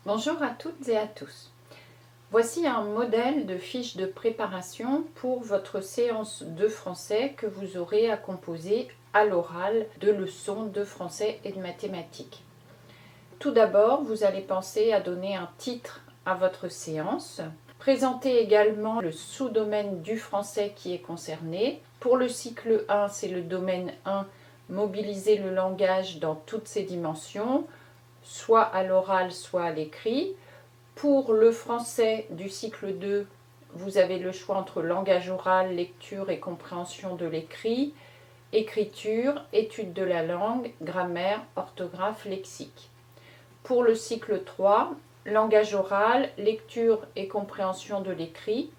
Bonjour à toutes et à tous. Voici un modèle de fiche de préparation pour votre séance de français que vous aurez à composer à l'oral de leçons de français et de mathématiques. Tout d'abord, vous allez penser à donner un titre à votre séance. Présentez également le sous-domaine du français qui est concerné. Pour le cycle 1, c'est le domaine 1, mobiliser le langage dans toutes ses dimensions, soit à l'oral, soit à l'écrit. Pour le français du cycle 2, vous avez le choix entre langage oral, lecture et compréhension de l'écrit, écriture, étude de la langue, grammaire, orthographe, lexique. Pour le cycle 3, langage oral, lecture et compréhension de l'écrit,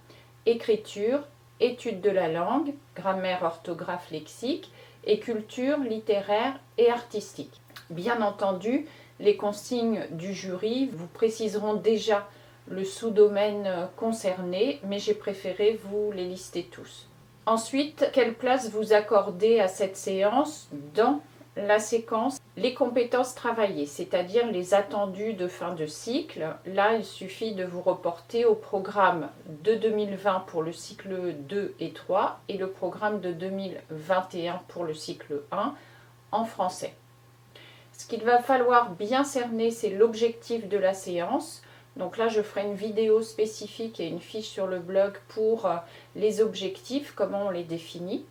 écriture, étude de la langue, grammaire, orthographe, lexique et culture littéraire et artistique. Bien entendu, les consignes du jury vous préciseront déjà le sous-domaine concerné, mais j'ai préféré vous les lister tous. Ensuite, quelle place vous accordez à cette séance dans la séquence les compétences travaillées, c'est-à-dire les attendus de fin de cycle. Là, il suffit de vous reporter au programme de 2020 pour le cycle 2 et 3 et le programme de 2021 pour le cycle 1 en français. Ce qu'il va falloir bien cerner, c'est l'objectif de la séance. Donc là, je ferai une vidéo spécifique et une fiche sur le blog pour les objectifs, comment on les définit.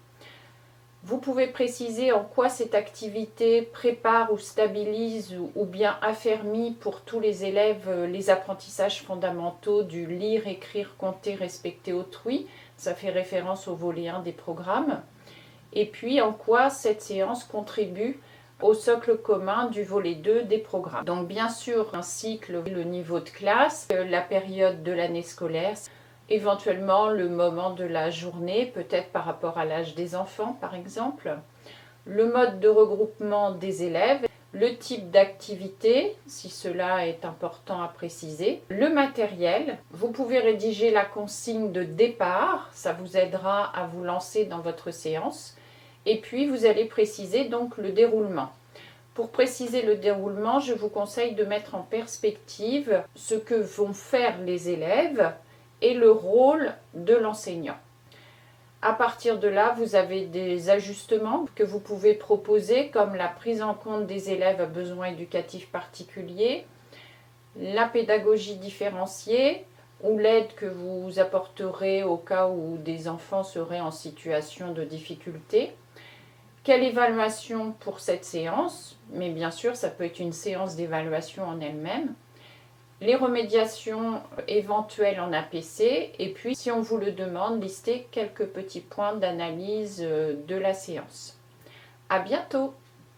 Vous pouvez préciser en quoi cette activité prépare ou stabilise ou bien affermit pour tous les élèves les apprentissages fondamentaux du lire, écrire, compter, respecter autrui. Ça fait référence au volet 1 des programmes. Et puis en quoi cette séance contribue au socle commun du volet 2 des programmes. Donc bien sûr, un cycle, le niveau de classe, la période de l'année scolaire, éventuellement le moment de la journée, peut-être par rapport à l'âge des enfants par exemple, le mode de regroupement des élèves, le type d'activité, si cela est important à préciser, le matériel. Vous pouvez rédiger la consigne de départ, ça vous aidera à vous lancer dans votre séance. Et puis vous allez préciser donc le déroulement. Pour préciser le déroulement, je vous conseille de mettre en perspective ce que vont faire les élèves et le rôle de l'enseignant. À partir de là, vous avez des ajustements que vous pouvez proposer comme la prise en compte des élèves à besoins éducatifs particuliers, la pédagogie différenciée ou l'aide que vous apporterez au cas où des enfants seraient en situation de difficulté. Quelle évaluation pour cette séance? Mais bien sûr, ça peut être une séance d'évaluation en elle-même. Les remédiations éventuelles en APC. Et puis, si on vous le demande, listez quelques petits points d'analyse de la séance. À bientôt!